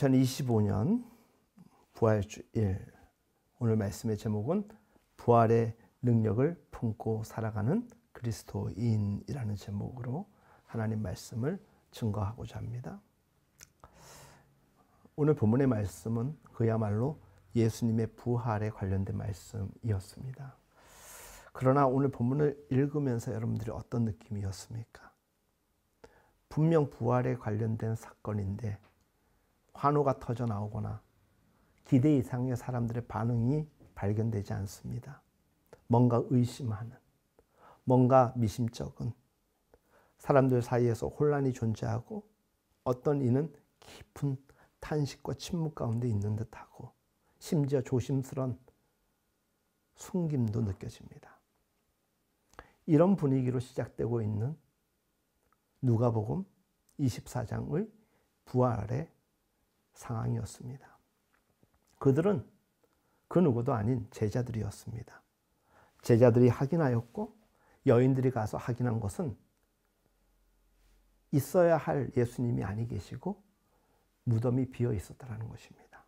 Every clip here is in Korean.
2025년 부활주일, 오늘 말씀의 제목은 부활의 능력을 품고 살아가는 그리스도인이라는 제목으로 하나님 말씀을 증거하고자 합니다. 오늘 본문의 말씀은 그야말로 예수님의 부활에 관련된 말씀이었습니다. 그러나 오늘 본문을 읽으면서 여러분들이 어떤 느낌이었습니까? 분명 부활에 관련된 사건인데 환호가 터져 나오거나 기대 이상의 사람들의 반응이 발견되지 않습니다. 뭔가 의심하는, 뭔가 미심쩍은, 사람들 사이에서 혼란이 존재하고 어떤 이는 깊은 탄식과 침묵 가운데 있는 듯하고 심지어 조심스런 숨김도 느껴집니다. 이런 분위기로 시작되고 있는 누가복음 24장의 부활의 상황이었습니다. 그들은 그 누구도 아닌 제자들이었습니다. 제자들이 확인하였고 여인들이 가서 확인한 것은 있어야 할 예수님이 아니 계시고 무덤이 비어 있었다는 것입니다.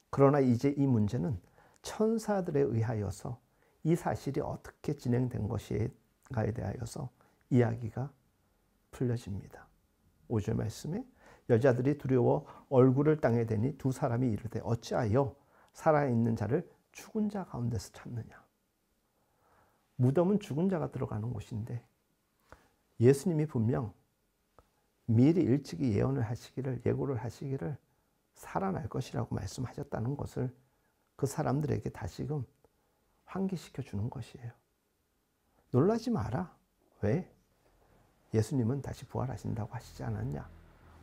그러나 이제 이 문제는 천사들에 의하여서 이 사실이 어떻게 진행된 것인가에 대하여서 이야기가 풀려집니다. 5절 말씀에 여자들이 두려워 얼굴을 땅에 대니 두 사람이 이르되 어찌하여 살아있는 자를 죽은 자 가운데서 찾느냐. 무덤은 죽은 자가 들어가는 곳인데 예수님이 분명 미리 일찍이 예고를 하시기를 살아날 것이라고 말씀하셨다는 것을 그 사람들에게 다시금 환기시켜 주는 것이에요. 놀라지 마라. 왜? 예수님은 다시 부활하신다고 하시지 않았냐?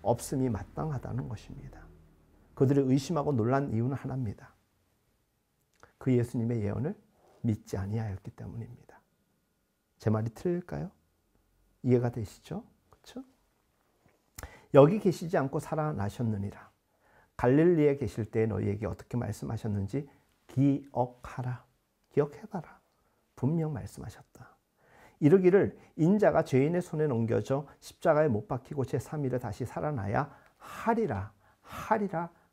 없음이 마땅하다는 것입니다. 그들이 의심하고 놀란 이유는 하나입니다. 그 예수님의 예언을 믿지 아니하였기 때문입니다. 제 말이 틀릴까요? 이해가 되시죠? 그렇죠? 여기 계시지 않고 살아나셨느니라. 갈릴리에 계실 때 너희에게 어떻게 말씀하셨는지 기억하라. 기억해봐라. 분명 말씀하셨다. 이르기를 인자가 죄인의 손에 넘겨져 십자가에 못 박히고 제3일에 다시 살아나야 하리라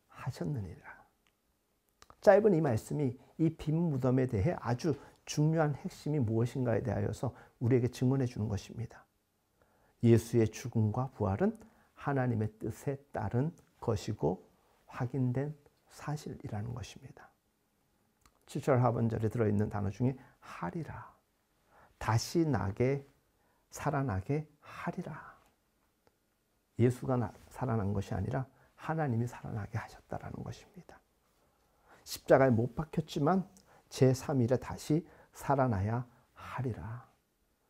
하셨느니라. 짧은 이 말씀이 이 빈 무덤에 대해 아주 중요한 핵심이 무엇인가에 대하여서 우리에게 증언해 주는 것입니다. 예수의 죽음과 부활은 하나님의 뜻에 따른 것이고 확인된 사실이라는 것입니다. 7절 하반절에 들어있는 단어 중에 하리라. 다시 나게 살아나게 하리라. 예수가 살아난 것이 아니라 하나님이 살아나게 하셨다라는 것입니다. 십자가에 못 박혔지만 제3일에 다시 살아나야 하리라.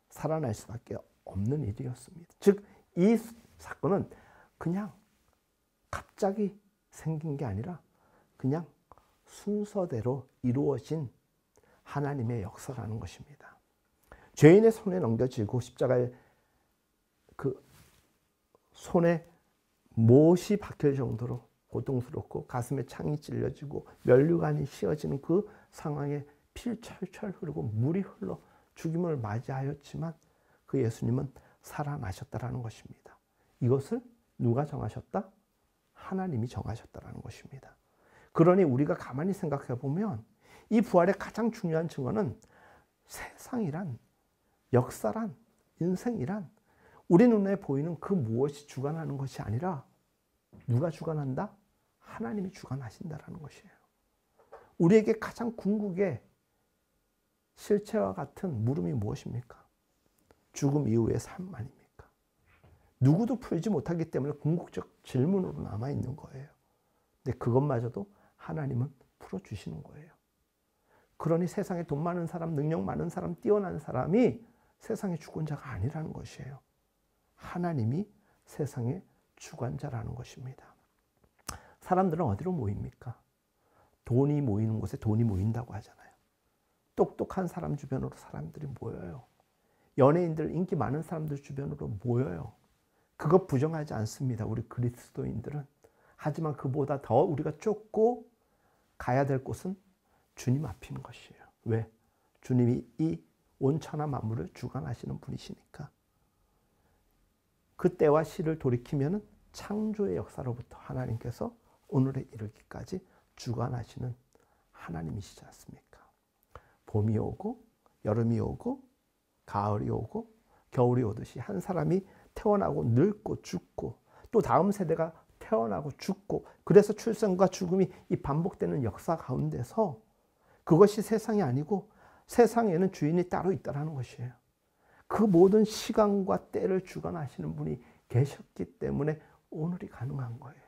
살아날 수밖에 없는 일이었습니다. 즉, 이 사건은 그냥 갑자기 생긴 게 아니라 그냥 순서대로 이루어진 하나님의 역사라는 것입니다. 죄인의 손에 넘겨지고 십자가에 그 손에 못이 박힐 정도로 고통스럽고 가슴에 창이 찔려지고 면류관이 씌어지는 그 상황에 피를 철철 흐르고 물이 흘러 죽임을 맞이하였지만 그 예수님은 살아나셨다라는 것입니다. 이것을 누가 정하셨다? 하나님이 정하셨다라는 것입니다. 그러니 우리가 가만히 생각해 보면 이 부활의 가장 중요한 증거는 세상이란, 역사란, 인생이란 우리 눈에 보이는 그 무엇이 주관하는 것이 아니라 누가 주관한다? 하나님이 주관하신다라는 것이에요. 우리에게 가장 궁극의 실체와 같은 물음이 무엇입니까? 죽음 이후의 삶 아닙니까? 누구도 풀지 못하기 때문에 궁극적 질문으로 남아있는 거예요. 근데 그것마저도 하나님은 풀어주시는 거예요. 그러니 세상에 돈 많은 사람, 능력 많은 사람, 뛰어난 사람이 세상의 주권자가 아니라는 것이에요. 하나님이 세상의 주관자라는 것입니다. 사람들은 어디로 모입니까? 돈이 모이는 곳에 돈이 모인다고 하잖아요. 똑똑한 사람 주변으로 사람들이 모여요. 연예인들, 인기 많은 사람들 주변으로 모여요. 그것 부정하지 않습니다. 우리 그리스도인들은. 하지만 그보다 더 우리가 쫓고 가야 될 곳은 주님 앞인 것이에요. 왜? 주님이 이 온천하 만물을 주관하시는 분이시니까. 그때와 시를 돌이키면 창조의 역사로부터 하나님께서 오늘에 이르기까지 주관하시는 하나님이시지 않습니까? 봄이 오고 여름이 오고 가을이 오고 겨울이 오듯이 한 사람이 태어나고 늙고 죽고 또 다음 세대가 태어나고 죽고, 그래서 출생과 죽음이 이 반복되는 역사 가운데서 그것이 세상이 아니고 세상에는 주인이 따로 있다는 것이에요. 그 모든 시간과 때를 주관하시는 분이 계셨기 때문에 오늘이 가능한 거예요.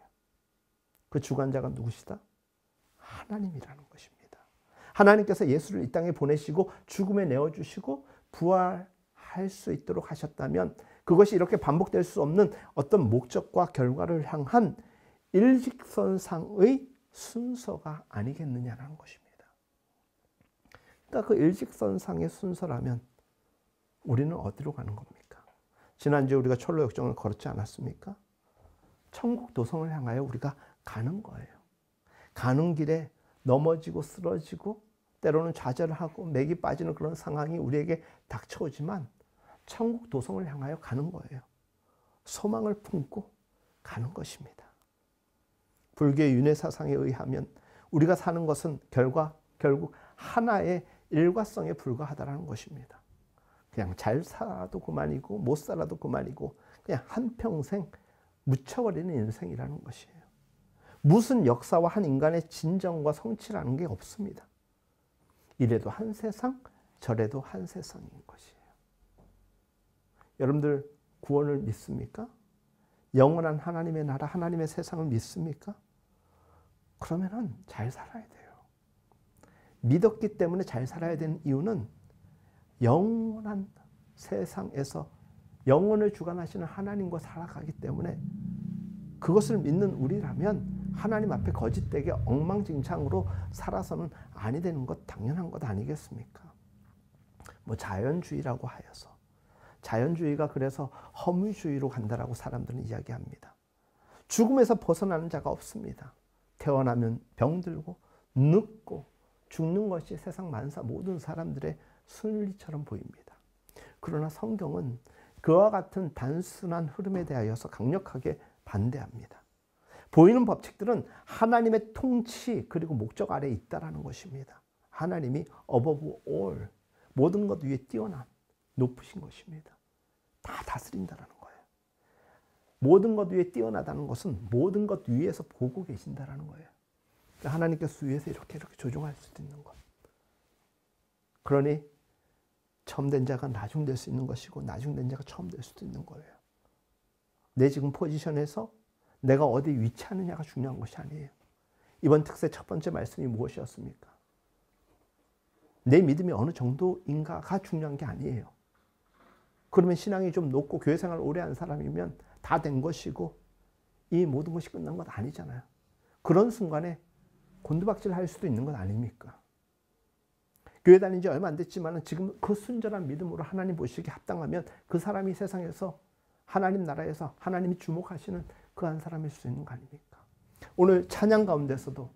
그 주관자가 누구시다? 하나님이라는 것입니다. 하나님께서 예수를 이 땅에 보내시고 죽음에 내어주시고 부활할 수 있도록 하셨다면 그것이 이렇게 반복될 수 없는 어떤 목적과 결과를 향한 일직선상의 순서가 아니겠느냐는 것입니다. 그러니까 그 일직선상의 순서라면 우리는 어디로 가는 겁니까? 지난주에 우리가 철로 역정을 걸었지 않았습니까? 천국 도성을 향하여 우리가 가는 거예요. 가는 길에 넘어지고 쓰러지고 때로는 좌절하고 맥이 빠지는 그런 상황이 우리에게 닥쳐오지만 천국 도성을 향하여 가는 거예요. 소망을 품고 가는 것입니다. 불교의 윤회사상에 의하면 우리가 사는 것은 결국 하나의 일과성에 불과하다는 것입니다. 그냥 잘 살아도 그만이고 못 살아도 그만이고 그냥 한평생 묻혀버리는 인생이라는 것이에요. 무슨 역사와 한 인간의 진정과 성취라는 게 없습니다. 이래도 한 세상, 저래도 한 세상인 것이에요. 여러분들 구원을 믿습니까? 영원한 하나님의 나라, 하나님의 세상을 믿습니까? 그러면은 잘 살아야 돼요. 믿었기 때문에 잘 살아야 되는 이유는 영원한 세상에서 영혼을 주관하시는 하나님과 살아가기 때문에 그것을 믿는 우리라면 하나님 앞에 거짓되게 엉망진창으로 살아서는 아니 되는 것 당연한 것 아니겠습니까? 뭐 자연주의라고 하여서 자연주의가 그래서 허무주의로 간다라고 사람들은 이야기합니다. 죽음에서 벗어나는 자가 없습니다. 태어나면 병들고 늙고 죽는 것이 세상 만사 모든 사람들의 순리처럼 보입니다. 그러나 성경은 그와 같은 단순한 흐름에 대하여서 강력하게 반대합니다. 보이는 법칙들은 하나님의 통치 그리고 목적 아래에 있다는 것입니다. 하나님이 above all, 모든 것 위에 뛰어난 높으신 것입니다. 다 다스린다는 거예요. 모든 것 위에 뛰어나다는 것은 모든 것 위에서 보고 계신다는 거예요. 하나님께서 위에서 이렇게 조종할 수도 있는 것. 그러니 처음 된 자가 나중 될 수 있는 것이고 나중 된 자가 처음 될 수도 있는 거예요. 내 지금 포지션에서 내가 어디 위치하느냐가 중요한 것이 아니에요. 이번 특세 첫 번째 말씀이 무엇이었습니까? 내 믿음이 어느 정도인가가 중요한 게 아니에요. 그러면 신앙이 좀 높고 교회 생활을 오래 한 사람이면 다 된 것이고 이 모든 것이 끝난 것 아니잖아요. 그런 순간에 곤두박질 할 수도 있는 것 아닙니까? 교회 다닌 지 얼마 안 됐지만 지금 그 순전한 믿음으로 하나님 보시기에 합당하면 그 사람이 세상에서 하나님 나라에서 하나님이 주목하시는 그 한 사람일 수 있는 거 아닙니까? 오늘 찬양 가운데서도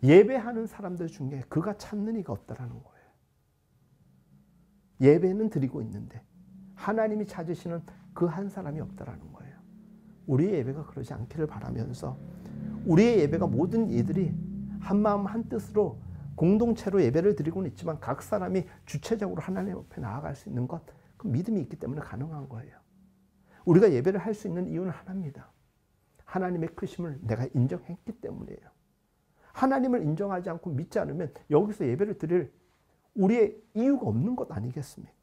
예배하는 사람들 중에 그가 찾는 이가 없다라는 거예요. 예배는 드리고 있는데 하나님이 찾으시는 그 한 사람이 없다라는 거예요. 우리의 예배가 그러지 않기를 바라면서 우리의 예배가 모든 이들이 한 마음 한 뜻으로 공동체로 예배를 드리고는 있지만 각 사람이 주체적으로 하나님 앞에 나아갈 수 있는 것, 그 믿음이 있기 때문에 가능한 거예요. 우리가 예배를 할 수 있는 이유는 하나입니다. 하나님의 크심을 내가 인정했기 때문이에요. 하나님을 인정하지 않고 믿지 않으면 여기서 예배를 드릴 우리의 이유가 없는 것 아니겠습니까?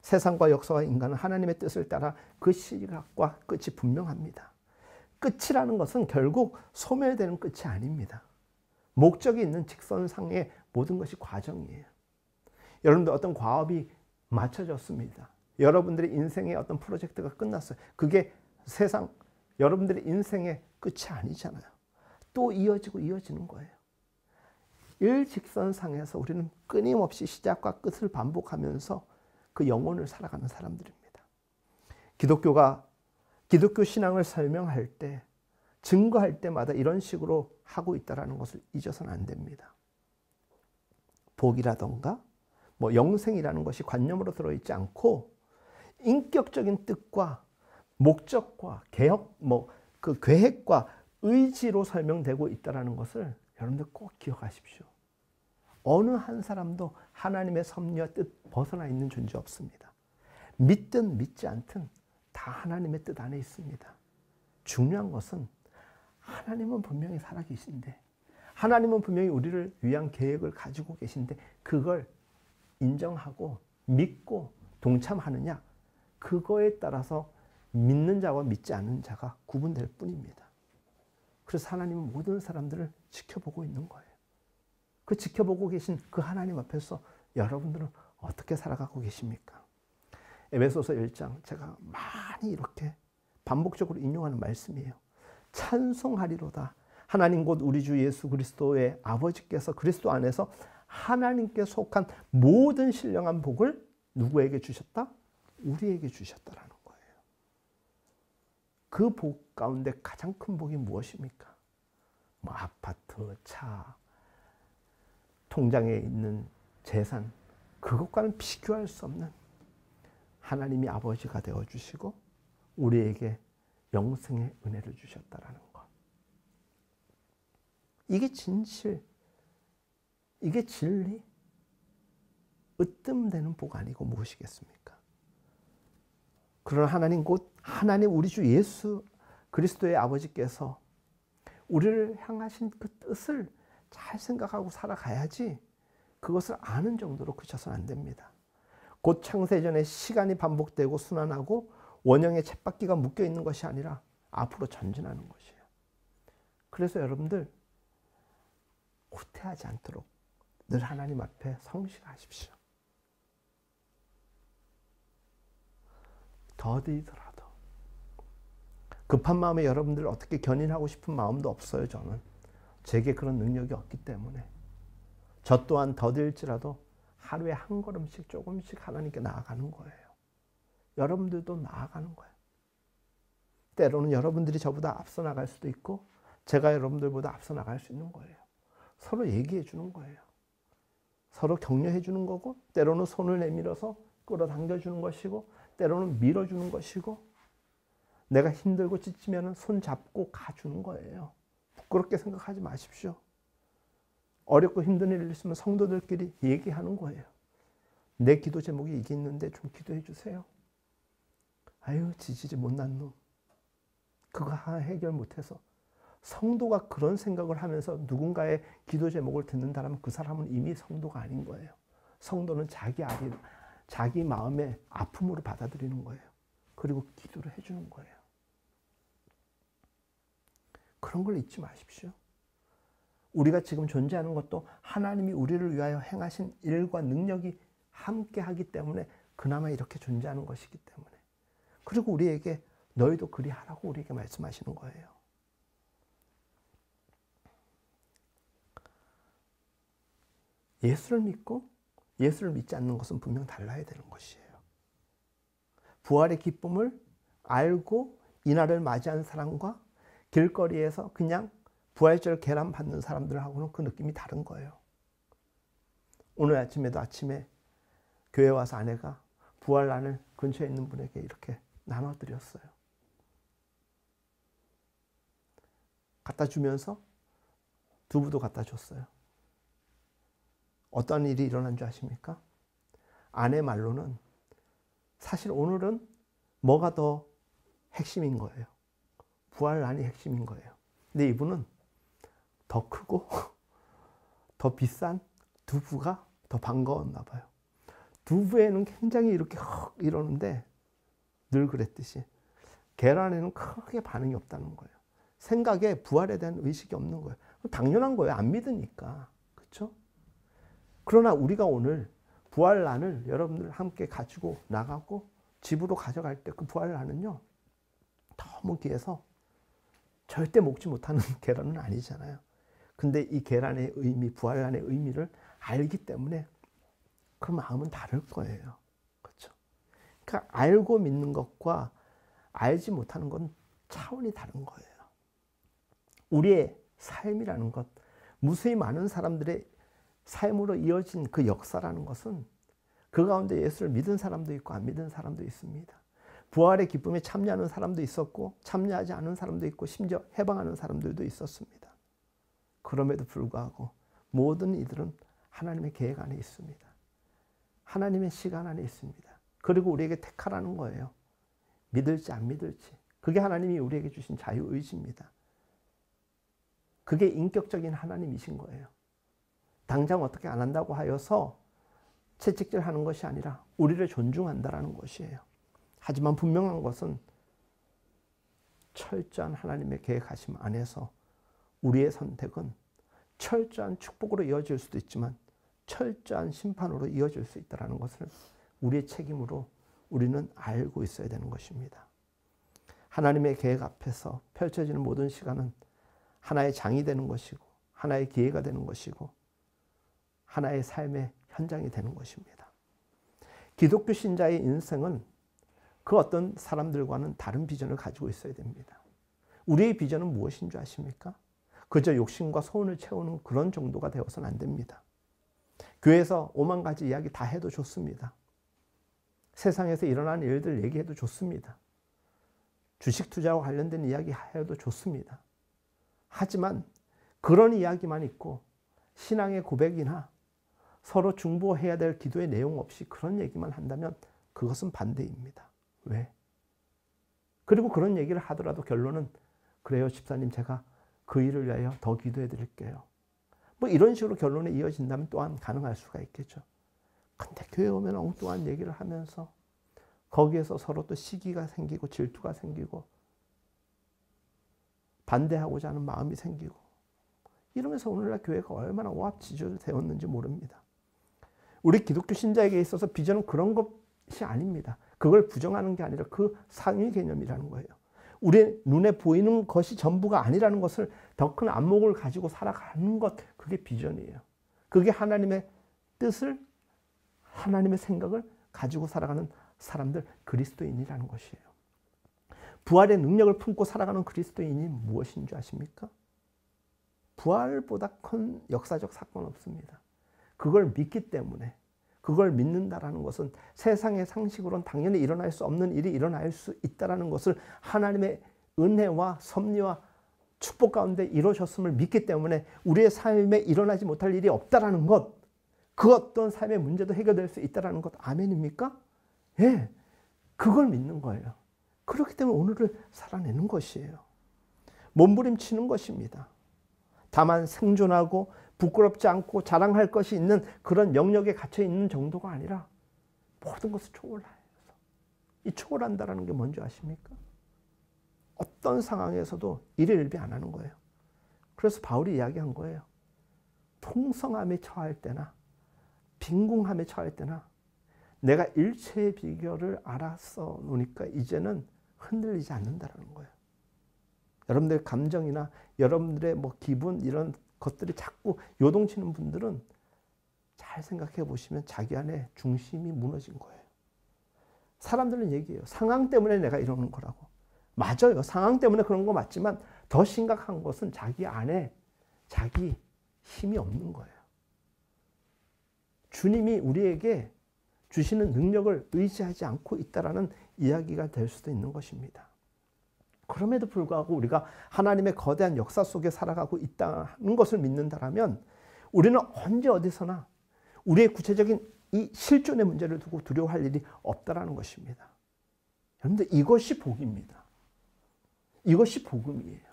세상과 역사와 인간은 하나님의 뜻을 따라 그 시각과 끝이 분명합니다. 끝이라는 것은 결국 소멸되는 끝이 아닙니다. 목적이 있는 직선상의 모든 것이 과정이에요. 여러분들 어떤 과업이 맞춰졌습니다. 여러분들의 인생의 어떤 프로젝트가 끝났어요. 그게 세상 여러분들의 인생의 끝이 아니잖아요. 또 이어지는 거예요. 일직선상에서 우리는 끊임없이 시작과 끝을 반복하면서 그 영혼을 살아가는 사람들입니다. 기독교 신앙을 설명할 때, 증거할 때마다 이런 식으로 하고 있다는 것을 잊어서는 안 됩니다. 복이라던가 영생이라는 것이 관념으로 들어있지 않고 인격적인 뜻과 목적과 그 계획과 의지로 설명되고 있다는 것을 여러분들 꼭 기억하십시오. 어느 한 사람도 하나님의 섭리와 뜻 벗어나 있는 존재 없습니다. 믿든 믿지 않든 다 하나님의 뜻 안에 있습니다. 중요한 것은 하나님은 분명히 살아계신데, 하나님은 분명히 우리를 위한 계획을 가지고 계신데, 그걸 인정하고 믿고 동참하느냐, 그거에 따라서 믿는 자와 믿지 않는 자가 구분될 뿐입니다. 그래서 하나님은 모든 사람들을 지켜보고 있는 거예요. 그 지켜보고 계신 그 하나님 앞에서 여러분들은 어떻게 살아가고 계십니까? 에베소서 1장 제가 많이 이렇게 반복적으로 인용하는 말씀이에요. 찬송하리로다. 하나님 곧 우리 주 예수 그리스도의 아버지께서 그리스도 안에서 하나님께 속한 모든 신령한 복을 누구에게 주셨다? 우리에게 주셨다라는 거예요. 그 복 가운데 가장 큰 복이 무엇입니까? 뭐 아파트, 차, 통장에 있는 재산, 그것과는 비교할 수 없는 하나님이 아버지가 되어주시고 우리에게 영생의 은혜를 주셨다라는 것. 이게 진실, 이게 진리, 으뜸되는 복 아니고 무엇이겠습니까? 그러나 하나님 곧 하나님 우리 주 예수 그리스도의 아버지께서 우리를 향하신 그 뜻을 잘 생각하고 살아가야지 그것을 아는 정도로 그쳐서는 안 됩니다. 곧 창세전에 시간이 반복되고 순환하고 원형의 쳇바퀴가 묶여 있는 것이 아니라 앞으로 전진하는 것이에요. 그래서 여러분들 후퇴하지 않도록 늘 하나님 앞에 성실하십시오. 더디더라도 급한 마음에 여러분들 어떻게 견인하고 싶은 마음도 없어요. 저는 제게 그런 능력이 없기 때문에 저 또한 더딜지라도 하루에 한 걸음씩 조금씩 하나님께 나아가는 거예요. 여러분들도 나아가는 거예요. 때로는 여러분들이 저보다 앞서 나갈 수도 있고 제가 여러분들보다 앞서 나갈 수 있는 거예요. 서로 얘기해 주는 거예요. 서로 격려해 주는 거고 때로는 손을 내밀어서 끌어당겨 주는 것이고 때로는 밀어주는 것이고 내가 힘들고 지치면 손 잡고 가주는 거예요. 부끄럽게 생각하지 마십시오. 어렵고 힘든 일 있으면 성도들끼리 얘기하는 거예요. 내 기도 제목이 이게 있는데 좀 기도해 주세요. 아유 지지지 못난 놈. 그거 하나 해결 못해서. 성도가 그런 생각을 하면서 누군가의 기도 제목을 듣는다면 그 사람은 이미 성도가 아닌 거예요. 성도는 자기 마음의 아픔으로 받아들이는 거예요. 그리고 기도를 해주는 거예요. 그런 걸 잊지 마십시오. 우리가 지금 존재하는 것도 하나님이 우리를 위하여 행하신 일과 능력이 함께 하기 때문에 그나마 이렇게 존재하는 것이기 때문에. 그리고 우리에게 너희도 그리하라고 우리에게 말씀하시는 거예요. 예수를 믿고 예수를 믿지 않는 것은 분명 달라야 되는 것이에요. 부활의 기쁨을 알고 이날을 맞이한 사람과 길거리에서 그냥 부활절 계란 받는 사람들하고는 그 느낌이 다른 거예요. 오늘 아침에도 아침에 교회 와서 아내가 부활란을 근처에 있는 분에게 이렇게 나눠드렸어요. 갖다 주면서 두부도 갖다 줬어요. 어떤 일이 일어난 줄 아십니까? 아내 말로는 사실 오늘은 뭐가 더 핵심인 거예요. 부활란이 핵심인 거예요. 근데 이분은 더 크고 더 비싼 두부가 더 반가웠나 봐요. 두부에는 굉장히 이렇게 헉 이러는데 늘 그랬듯이 계란에는 크게 반응이 없다는 거예요. 생각에 부활에 대한 의식이 없는 거예요. 당연한 거예요. 안 믿으니까. 그렇죠? 그러나 우리가 오늘 부활란을 여러분들 함께 가지고 나가고 집으로 가져갈 때 그 부활란은요. 너무 귀해서 절대 먹지 못하는 계란은 아니잖아요. 근데 이 계란의 의미, 부활란의 의미를 알기 때문에 그 마음은 다를 거예요. 그렇죠? 그러니까 알고 믿는 것과 알지 못하는 건 차원이 다른 거예요. 우리의 삶이라는 것, 무수히 많은 사람들의 삶으로 이어진 그 역사라는 것은 그 가운데 예수를 믿은 사람도 있고 안 믿은 사람도 있습니다. 부활의 기쁨에 참여하는 사람도 있었고 참여하지 않은 사람도 있고 심지어 해방하는 사람들도 있었습니다. 그럼에도 불구하고 모든 이들은 하나님의 계획 안에 있습니다. 하나님의 시간 안에 있습니다. 그리고 우리에게 택하라는 거예요. 믿을지 안 믿을지. 그게 하나님이 우리에게 주신 자유의지입니다. 그게 인격적인 하나님이신 거예요. 당장 어떻게 안 한다고 하여서 채찍질하는 것이 아니라 우리를 존중한다라는 것이에요. 하지만 분명한 것은 철저한 하나님의 계획하심 안에서 우리의 선택은 철저한 축복으로 이어질 수도 있지만 철저한 심판으로 이어질 수 있다는 것을 우리의 책임으로 우리는 알고 있어야 되는 것입니다. 하나님의 계획 앞에서 펼쳐지는 모든 시간은 하나의 장이 되는 것이고 하나의 기회가 되는 것이고 하나의 삶의 현장이 되는 것입니다. 기독교 신자의 인생은 그 어떤 사람들과는 다른 비전을 가지고 있어야 됩니다. 우리의 비전은 무엇인 줄 아십니까? 그저 욕심과 소원을 채우는 그런 정도가 되어서는 안 됩니다. 교회에서 5만 가지 이야기 다 해도 좋습니다. 세상에서 일어나는 일들 얘기해도 좋습니다. 주식 투자와 관련된 이야기 해도 좋습니다. 하지만 그런 이야기만 있고 신앙의 고백이나 서로 중보해야 될 기도의 내용 없이 그런 얘기만 한다면 그것은 반대입니다. 왜? 그리고 그런 얘기를 하더라도 결론은 그래요 집사님 제가 그 일을 위하여 더 기도해 드릴게요. 뭐 이런 식으로 결론에 이어진다면 또한 가능할 수가 있겠죠. 근데 교회 오면 엉뚱한 얘기를 하면서 거기에서 서로 또 시기가 생기고 질투가 생기고 반대하고자 하는 마음이 생기고 이러면서 오늘날 교회가 얼마나 오합지졸되었는지 모릅니다. 우리 기독교 신자에게 있어서 비전은 그런 것이 아닙니다. 그걸 부정하는 게 아니라 그 상위 개념이라는 거예요. 우리의 눈에 보이는 것이 전부가 아니라는 것을 더 큰 안목을 가지고 살아가는 것, 그게 비전이에요. 그게 하나님의 뜻을, 하나님의 생각을 가지고 살아가는 사람들, 그리스도인이라는 것이에요. 부활의 능력을 품고 살아가는 그리스도인이 무엇인 줄 아십니까? 부활보다 큰 역사적 사건 없습니다. 그걸 믿기 때문에, 그걸 믿는다라는 것은 세상의 상식으로는 당연히 일어날 수 없는 일이 일어날 수 있다는 것을 하나님의 은혜와 섭리와 축복 가운데 이루어졌음을 믿기 때문에 우리의 삶에 일어나지 못할 일이 없다라는 것, 그 어떤 삶의 문제도 해결될 수 있다라는 것, 아멘입니까? 예, 그걸 믿는 거예요. 그렇기 때문에 오늘을 살아내는 것이에요. 몸부림치는 것입니다. 다만 생존하고 부끄럽지 않고 자랑할 것이 있는 그런 영역에 갇혀 있는 정도가 아니라 모든 것을 초월해서, 이 초월한다는 게 뭔지 아십니까? 어떤 상황에서도 일일비 안 하는 거예요. 그래서 바울이 이야기한 거예요. 풍성함에 처할 때나 빈궁함에 처할 때나 내가 일체의 비결을 알아서 노니까 이제는 흔들리지 않는다는 거예요. 여러분들의 감정이나 여러분들의 뭐 기분 이런 것들이 자꾸 요동치는 분들은 잘 생각해 보시면 자기 안에 중심이 무너진 거예요. 사람들은 얘기해요. 상황 때문에 내가 이러는 거라고. 맞아요. 상황 때문에 그런 거 맞지만 더 심각한 것은 자기 안에 자기 힘이 없는 거예요. 주님이 우리에게 주시는 능력을 의지하지 않고 있다라는 이야기가 될 수도 있는 것입니다. 그럼에도 불구하고 우리가 하나님의 거대한 역사 속에 살아가고 있다는 것을 믿는다면 우리는 언제 어디서나 우리의 구체적인 이 실존의 문제를 두고 두려워할 일이 없다라는 것입니다. 그런데 이것이 복입니다. 이것이 복음이에요.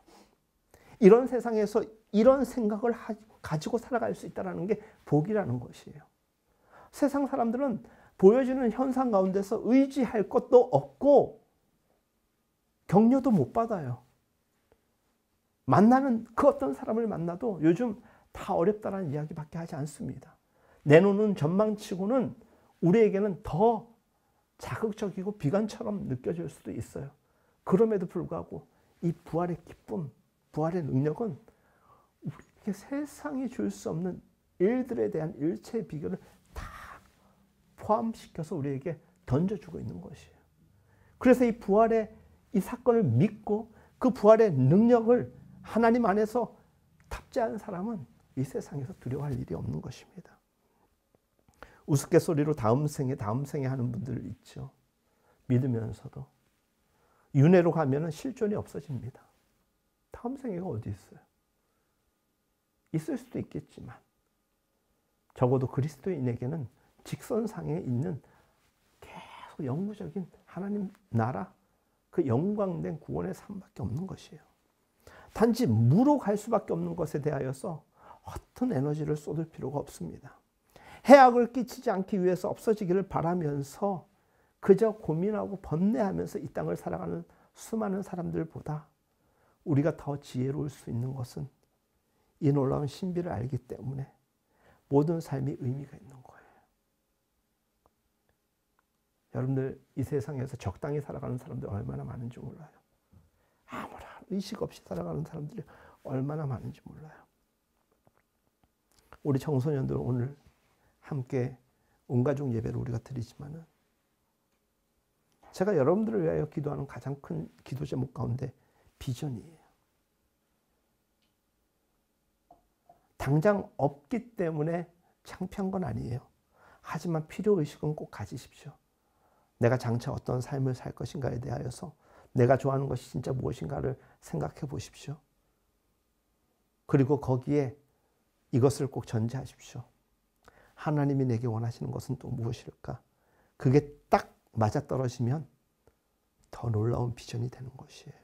이런 세상에서 이런 생각을 가지고 살아갈 수 있다는 게 복이라는 것이에요. 세상 사람들은 보여지는 현상 가운데서 의지할 것도 없고 격려도 못 받아요. 만나는 그 어떤 사람을 만나도 요즘 다 어렵다라는 이야기밖에 하지 않습니다. 내놓는 전망치고는 우리에게는 더 자극적이고 비관처럼 느껴질 수도 있어요. 그럼에도 불구하고 이 부활의 기쁨, 부활의 능력은 우리에게 세상이 줄 수 없는 일들에 대한 일체의 비결을 다 포함시켜서 우리에게 던져주고 있는 것이에요. 그래서 이 부활의 이 사건을 믿고 그 부활의 능력을 하나님 안에서 탑재한 사람은 이 세상에서 두려워할 일이 없는 것입니다. 우스갯소리로 다음 생에 하는 분들 있죠. 믿으면서도. 윤회로 가면은 실존이 없어집니다. 다음 생애가 어디 있어요? 있을 수도 있겠지만 적어도 그리스도인에게는 직선상에 있는 계속 영구적인 하나님 나라, 그 영광된 구원의 삶밖에 없는 것이에요. 단지 무로 갈 수밖에 없는 것에 대하여서 어떤 에너지를 쏟을 필요가 없습니다. 해악을 끼치지 않기 위해서 없어지기를 바라면서 그저 고민하고 번뇌하면서 이 땅을 살아가는 수많은 사람들보다 우리가 더 지혜로울 수 있는 것은 이 놀라운 신비를 알기 때문에 모든 삶이 의미가 있는 거예요. 여러분들 이 세상에서 적당히 살아가는 사람들 얼마나 많은지 몰라요. 아무런 의식 없이 살아가는 사람들이 얼마나 많은지 몰라요. 우리 청소년들 오늘 함께 온가족 예배를 우리가 드리지만은 제가 여러분들을 위하여 기도하는 가장 큰 기도 제목 가운데 비전이에요. 당장 없기 때문에 창피한 건 아니에요. 하지만 필요의식은 꼭 가지십시오. 내가 장차 어떤 삶을 살 것인가에 대하여서 내가 좋아하는 것이 진짜 무엇인가를 생각해 보십시오. 그리고 거기에 이것을 꼭 전제하십시오. 하나님이 내게 원하시는 것은 또 무엇일까? 그게 딱 맞아떨어지면 더 놀라운 비전이 되는 것이에요.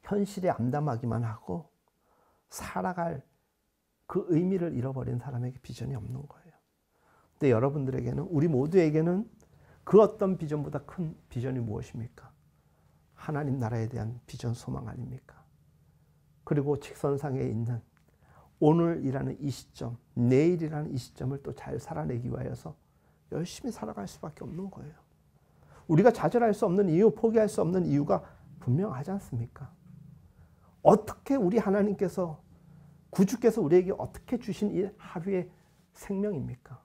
현실에 암담하기만 하고 살아갈 그 의미를 잃어버린 사람에게 비전이 없는 거예요. 근데 여러분들에게는, 우리 모두에게는 그 어떤 비전보다 큰 비전이 무엇입니까? 하나님 나라에 대한 비전, 소망 아닙니까? 그리고 직선상에 있는 오늘이라는 이 시점, 내일이라는 이 시점을 또 잘 살아내기 위해서 열심히 살아갈 수밖에 없는 거예요. 우리가 좌절할 수 없는 이유, 포기할 수 없는 이유가 분명하지 않습니까? 어떻게 우리 하나님께서, 구주께서 우리에게 어떻게 주신 이 하루의 생명입니까?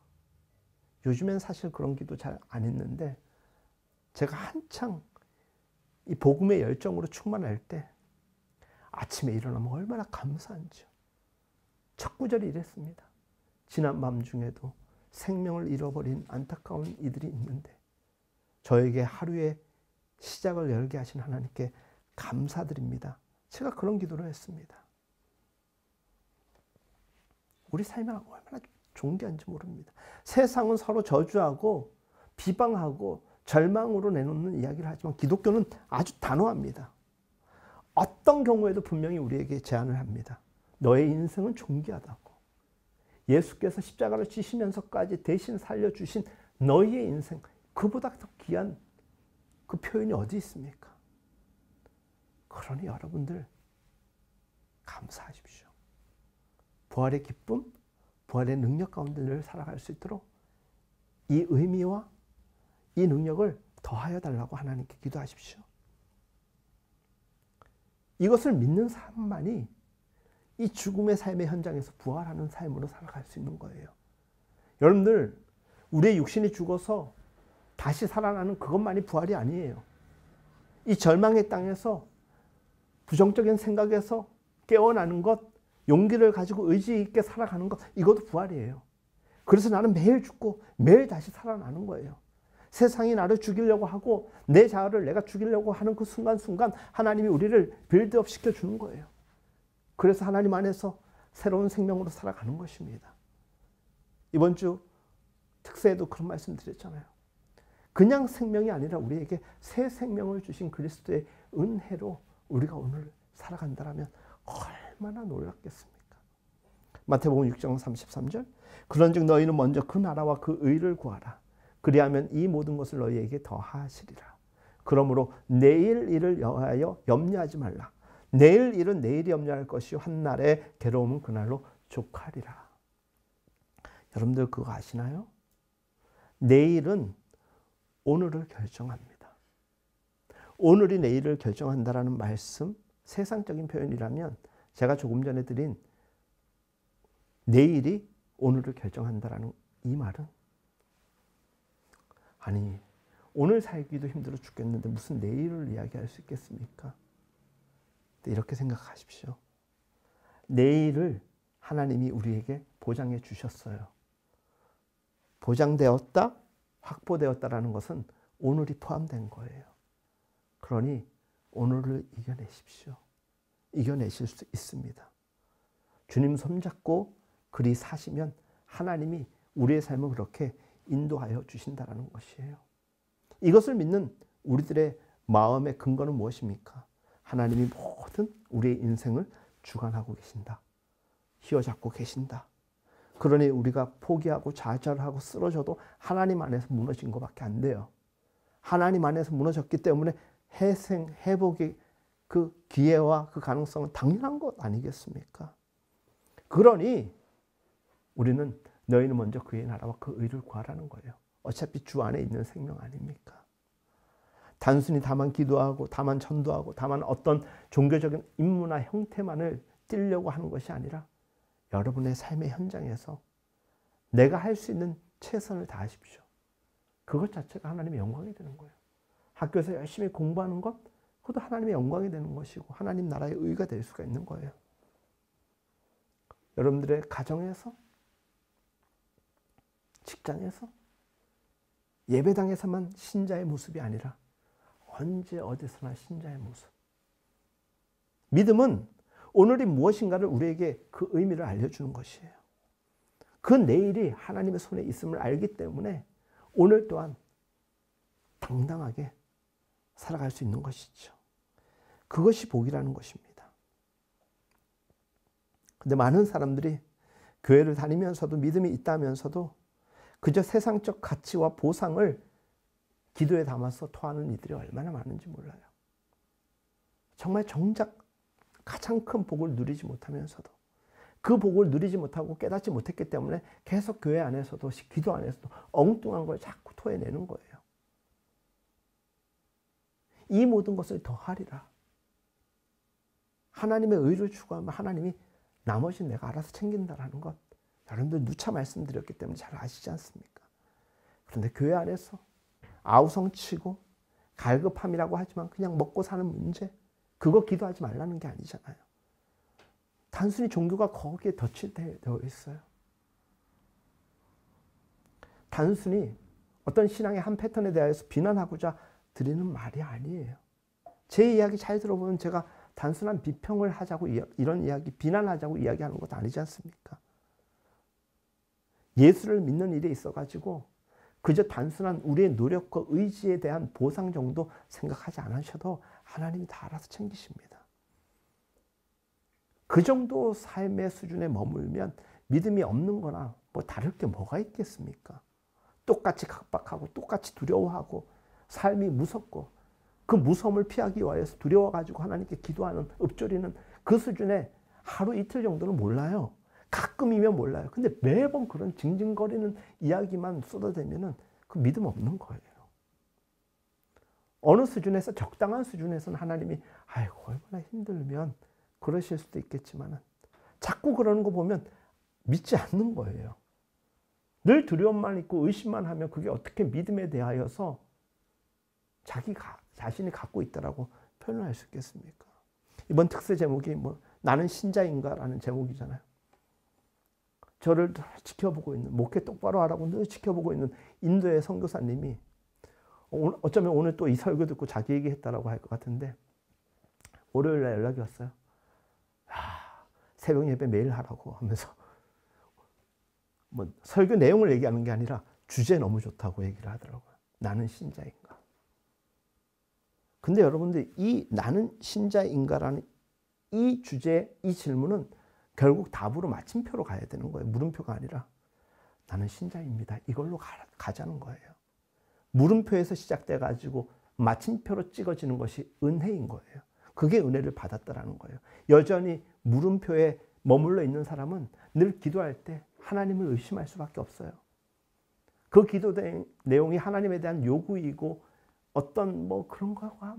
요즘엔 사실 그런 기도 잘 안 했는데 제가 한창 이 복음의 열정으로 충만할 때 아침에 일어나면 얼마나 감사한지요. 첫 구절이 이랬습니다. 지난 밤 중에도 생명을 잃어버린 안타까운 이들이 있는데 저에게 하루의 시작을 열게 하신 하나님께 감사드립니다. 제가 그런 기도를 했습니다. 우리 삶이 얼마나 존귀한지 모릅니다. 세상은 서로 저주하고 비방하고 절망으로 내놓는 이야기를 하지만 기독교는 아주 단호합니다. 어떤 경우에도 분명히 우리에게 제안을 합니다. 너의 인생은 존귀하다고. 예수께서 십자가를 지시면서까지 대신 살려주신 너희의 인생, 그보다 더 귀한 그 표현이 어디 있습니까? 그러니 여러분들 감사하십시오. 부활의 기쁨, 부활의 능력 가운데 늘 살아갈 수 있도록 이 의미와 이 능력을 더하여 달라고 하나님께 기도하십시오. 이것을 믿는 사람만이 이 죽음의 삶의 현장에서 부활하는 삶으로 살아갈 수 있는 거예요. 여러분들, 우리의 육신이 죽어서 다시 살아나는 그것만이 부활이 아니에요. 이 절망의 땅에서 부정적인 생각에서 깨어나는 것, 용기를 가지고 의지 있게 살아가는 것, 이것도 부활이에요. 그래서 나는 매일 죽고 매일 다시 살아나는 거예요. 세상이 나를 죽이려고 하고 내 자아를 내가 죽이려고 하는 그 순간순간 하나님이 우리를 빌드업 시켜주는 거예요. 그래서 하나님 안에서 새로운 생명으로 살아가는 것입니다. 이번 주 특세에도 그런 말씀 드렸잖아요. 그냥 생명이 아니라 우리에게 새 생명을 주신 그리스도의 은혜로 우리가 오늘 살아간다면 얼마나 놀랍겠습니까? 마태복음 6장 33절, 그런즉 너희는 먼저 그 나라와 그 의를 구하라. 그리하면 이 모든 것을 너희에게 더하시리라. 그러므로 내일 일을 위하여 염려하지 말라. 내일 일은 내일이 염려할 것이요 한날의 괴로움은 그날로 족하리라. 여러분들 그거 아시나요? 내일은 오늘을 결정합니다. 오늘이 내일을 결정한다라는 말씀, 세상적인 표현이라면 제가 조금 전에 드린 내일이 오늘을 결정한다라는 이 말은, 아니 오늘 살기도 힘들어 죽겠는데 무슨 내일을 이야기할 수 있겠습니까? 이렇게 생각하십시오. 내일을 하나님이 우리에게 보장해 주셨어요. 보장되었다, 확보되었다라는 것은 오늘이 포함된 거예요. 그러니 오늘을 이겨내십시오. 이겨내실 수 있습니다. 주님 손잡고 그리 사시면 하나님이 우리의 삶을 그렇게 인도하여 주신다는 것이에요. 이것을 믿는 우리들의 마음의 근거는 무엇입니까? 하나님이 모든 우리의 인생을 주관하고 계신다. 휘어잡고 계신다. 그러니 우리가 포기하고 좌절하고 쓰러져도 하나님 안에서 무너진 것밖에 안 돼요. 하나님 안에서 무너졌기 때문에 회생, 회복의 그 기회와 그 가능성은 당연한 것 아니겠습니까? 그러니 우리는 너희는 먼저 그의 나라와 그 의를 구하라는 거예요. 어차피 주 안에 있는 생명 아닙니까? 단순히 다만 기도하고 다만 전도하고 다만 어떤 종교적인 임무나 형태만을 띠려고 하는 것이 아니라 여러분의 삶의 현장에서 내가 할 수 있는 최선을 다하십시오. 그것 자체가 하나님의 영광이 되는 거예요. 학교에서 열심히 공부하는 것, 그것도 하나님의 영광이 되는 것이고 하나님 나라의 의가 될 수가 있는 거예요. 여러분들의 가정에서, 직장에서, 예배당에서만 신자의 모습이 아니라 언제 어디서나 신자의 모습. 믿음은 오늘이 무엇인가를 우리에게 그 의미를 알려주는 것이에요. 그 내일이 하나님의 손에 있음을 알기 때문에 오늘 또한 당당하게 살아갈 수 있는 것이죠. 그것이 복이라는 것입니다. 근데 많은 사람들이 교회를 다니면서도 믿음이 있다면서도 그저 세상적 가치와 보상을 기도에 담아서 토하는 이들이 얼마나 많은지 몰라요. 정말 정작 가장 큰 복을 누리지 못하면서도 그 복을 누리지 못하고 깨닫지 못했기 때문에 계속 교회 안에서도 기도 안에서도 엉뚱한 걸 자꾸 토해내는 거예요. 이 모든 것을 더하리라. 하나님의 의를 추구하면 하나님이 나머지는 내가 알아서 챙긴다라는 것, 여러분들 누차 말씀드렸기 때문에 잘 아시지 않습니까? 그런데 교회 안에서 아우성치고 갈급함이라고 하지만 그냥 먹고 사는 문제, 그거 기도하지 말라는 게 아니잖아요. 단순히 종교가 거기에 덧칠되어 있어요. 단순히 어떤 신앙의 한 패턴에 대해서 비난하고자 드리는 말이 아니에요. 제 이야기 잘 들어보면 제가 단순한 비평을 하자고 이런 이야기, 비난하자고 이야기하는 것도 아니지 않습니까? 예수를 믿는 일에 있어가지고 그저 단순한 우리의 노력과 의지에 대한 보상 정도 생각하지 않으셔도 하나님이 다 알아서 챙기십니다. 그 정도 삶의 수준에 머물면 믿음이 없는 거나 뭐 다를 게 뭐가 있겠습니까? 똑같이 각박하고 똑같이 두려워하고 삶이 무섭고 그 무서움을 피하기 위해서 두려워가지고 하나님께 기도하는, 읊조리는 그 수준에 하루 이틀 정도는 몰라요. 가끔이면 몰라요. 근데 매번 그런 징징거리는 이야기만 쏟아대면은 그 믿음 없는 거예요. 어느 수준에서, 적당한 수준에서는 하나님이 아이고 얼마나 힘들면 그러실 수도 있겠지만은 자꾸 그러는 거 보면 믿지 않는 거예요. 늘 두려움만 있고 의심만 하면 그게 어떻게 믿음에 대하여서 자신이 갖고 있다라고 표현할 수 있겠습니까? 이번 특세 제목이 나는 신자인가라는 제목이잖아요. 저를 지켜보고 있는, 목회 똑바로 하라고 늘 지켜보고 있는 인도의 선교사님이 어쩌면 오늘 또 이 설교 듣고 자기 얘기했다라고 할 것 같은데 월요일 날 연락이 왔어요. 새벽 예배 매일 하라고 하면서 설교 내용을 얘기하는 게 아니라 주제 너무 좋다고 얘기를 하더라고요. 나는 신자인가. 근데 여러분들 이 나는 신자인가라는 이 주제, 이 질문은 결국 답으로 마침표로 가야 되는 거예요. 물음표가 아니라 나는 신자입니다. 이걸로 가자는 거예요. 물음표에서 시작돼 가지고 마침표로 찍어지는 것이 은혜인 거예요. 그게 은혜를 받았다라는 거예요. 여전히 물음표에 머물러 있는 사람은 늘 기도할 때 하나님을 의심할 수밖에 없어요. 그 기도 내용이 하나님에 대한 요구이고 어떤 그런 거가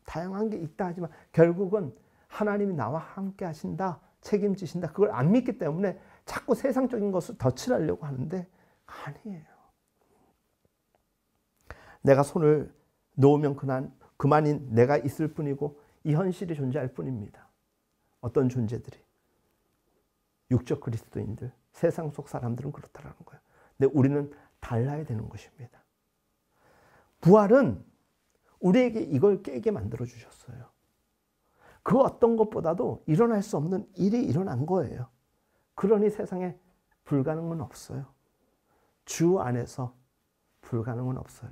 다양한 게 있다 하지만 결국은 하나님이 나와 함께 하신다, 책임지신다, 그걸 안 믿기 때문에 자꾸 세상적인 것을 덧칠하려고 하는데 아니에요. 내가 손을 놓으면 그만인 내가 있을 뿐이고 이 현실이 존재할 뿐입니다. 어떤 존재들이 육적 그리스도인들, 세상 속 사람들은 그렇다라는 거예요. 근데 우리는 달라야 되는 것입니다. 부활은 우리에게 이걸 깨게 만들어 주셨어요. 그 어떤 것보다도 일어날 수 없는 일이 일어난 거예요. 그러니 세상에 불가능은 없어요. 주 안에서 불가능은 없어요.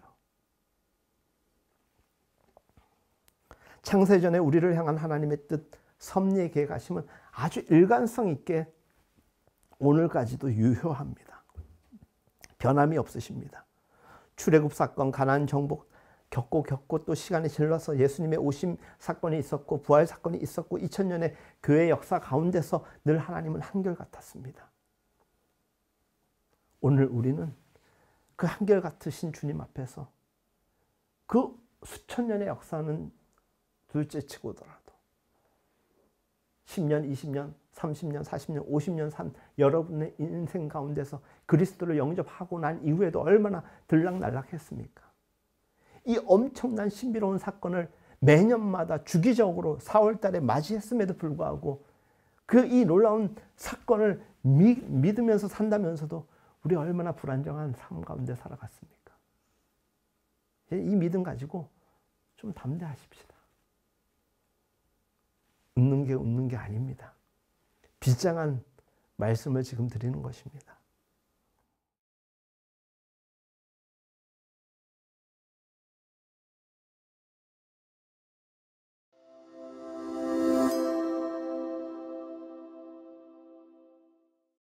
창세전에 우리를 향한 하나님의 뜻, 섭리의 계획하심은 아주 일관성 있게 오늘까지도 유효합니다. 변함이 없으십니다. 출애굽 사건, 가나안 정복 겪고 또 시간이 질러서 예수님의 오심 사건이 있었고 부활 사건이 있었고 2000년의 교회 역사 가운데서 늘 하나님은 한결같았습니다. 오늘 우리는 그 한결같으신 주님 앞에서 그 수천 년의 역사는 둘째치고더라도 10년, 20년, 30년, 40년, 50년 산 여러분의 인생 가운데서 그리스도를 영접하고 난 이후에도 얼마나 들락날락했습니까? 이 엄청난 신비로운 사건을 매년마다 주기적으로 4월 달에 맞이했음에도 불구하고 그 이 놀라운 사건을 믿으면서 산다면서도 우리 얼마나 불안정한 삶 가운데 살아갔습니까? 이 믿음 가지고 좀 담대하십시다. 웃는 게 아닙니다. 비장한 말씀을 지금 드리는 것입니다.